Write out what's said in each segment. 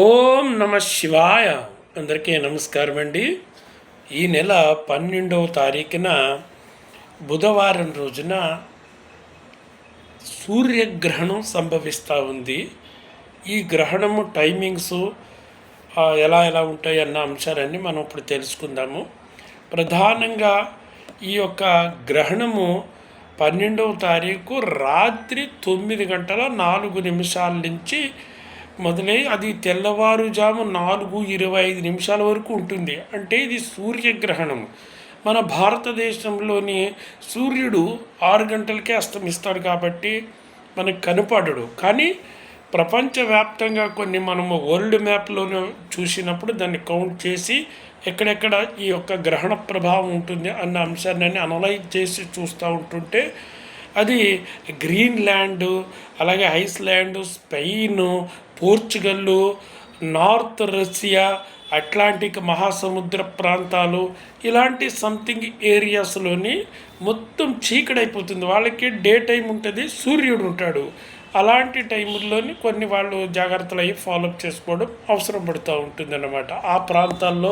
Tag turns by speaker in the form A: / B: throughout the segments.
A: ఓం నమ శివాయ. అందరికీ నమస్కారం అండి. ఈ నెల 12వ తారీఖున బుధవారం రోజున సూర్యగ్రహణం సంభవిస్తూ ఉంది. ఈ గ్రహణము టైమింగ్స్ ఎలా ఎలా ఉంటాయి అన్న అంశాలన్నీ మనం ఇప్పుడు తెలుసుకుందాము. ప్రధానంగా ఈ యొక్క గ్రహణము 12వ తారీఖు రాత్రి 9:04 నుంచి మొదలై అది తెల్లవారుజాము 4:25 వరకు ఉంటుంది. అంటే ఇది సూర్యగ్రహణం. మన భారతదేశంలోని సూర్యుడు 6 గంటలకే అస్తమిస్తాడు కాబట్టి మనకు కనపడడు. కానీ ప్రపంచవ్యాప్తంగా కొన్ని మనము వరల్డ్ మ్యాప్లోనే చూసినప్పుడు దాన్ని కౌంట్ చేసి ఎక్కడెక్కడ ఈ యొక్క గ్రహణ ప్రభావం ఉంటుంది అన్న అంశాన్ని అనలైజ్ చేసి చూస్తూ ఉంటుంటే అది గ్రీన్లాండ్, అలాగే Iceland, Spain, Portugal, north Russia, Atlantic మహాసముద్ర ప్రాంతాలు, ఇలాంటి సంథింగ్ ఏరియాస్లోని మొత్తం చీకడైపోతుంది. వాళ్ళకి డే టైం ఉంటుంది, సూర్యుడు ఉంటాడు. అలాంటి టైంలోని కొన్ని వాళ్ళు జాగ్రత్తలు అయ్యి ఫాలోఅప్ చేసుకోవడం అవసరం పడుతూ ఉంటుంది అన్నమాట. ఆ ప్రాంతాల్లో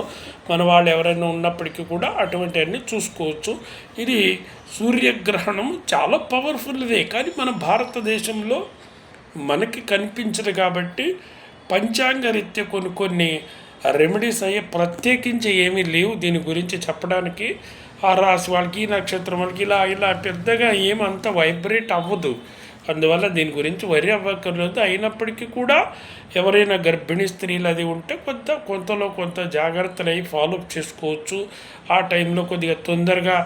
A: మన వాళ్ళు ఎవరైనా ఉన్నప్పటికీ కూడా అటువంటివన్నీ చూసుకోవచ్చు. ఇది సూర్యగ్రహణం చాలా పవర్ఫుల్దే, కానీ మన భారతదేశంలో మనకి కనిపించదు కాబట్టి పంచాంగ రీత్యా కొన్ని రెమెడీస్ అయ్యే ప్రత్యేకించి ఏమీ లేవు దీని గురించి చెప్పడానికి. ఆ రాశి వాళ్ళకి, ఈ నక్షత్రం వాళ్ళకి ఇలా పెద్దగా ఏమంత వైబ్రేట్ అవ్వదు. అందువల్ల దీని గురించి వరి అవ్వక్కర్లేదు. అయినప్పటికీ కూడా ఎవరైనా గర్భిణీ స్త్రీలు అది ఉంటే కొంతలో కొంత జాగ్రత్తలు అయ్యి ఫాలోఅప్ చేసుకోవచ్చు. ఆ టైంలో కొద్దిగా తొందరగా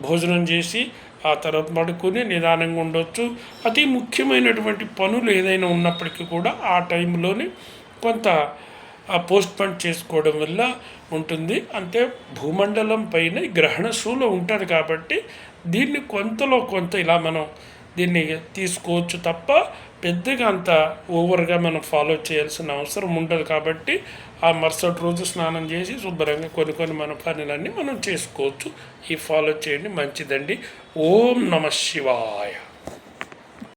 A: భోజనం చేసి ఆ తర్వాత పడుకొని నిదానంగా ఉండొచ్చు. అతి ముఖ్యమైనటువంటి పనులు ఏదైనా ఉన్నప్పటికీ కూడా ఆ టైంలోనే కొంత పోస్ట్పోన్ చేసుకోవడం వల్ల ఉంటుంది. అంటే భూమండలం పైన గ్రహణ శూల ఉంటుంది కాబట్టి దీన్ని కొంతలో కొంత ఇలా మనం దీన్ని తీసుకోవచ్చు తప్ప పెద్దగా అంత ఓవర్గా మనం ఫాలో చేయాల్సిన అవసరం ఉండదు. కాబట్టి ఆ మరుసటి రోజు స్నానం చేసి శుభ్రంగా కొన్ని మన పనులన్నీ మనం చేసుకోవచ్చు. ఈ ఫాలో చేయండి, మంచిదండి. ఓం నమ శివాయ.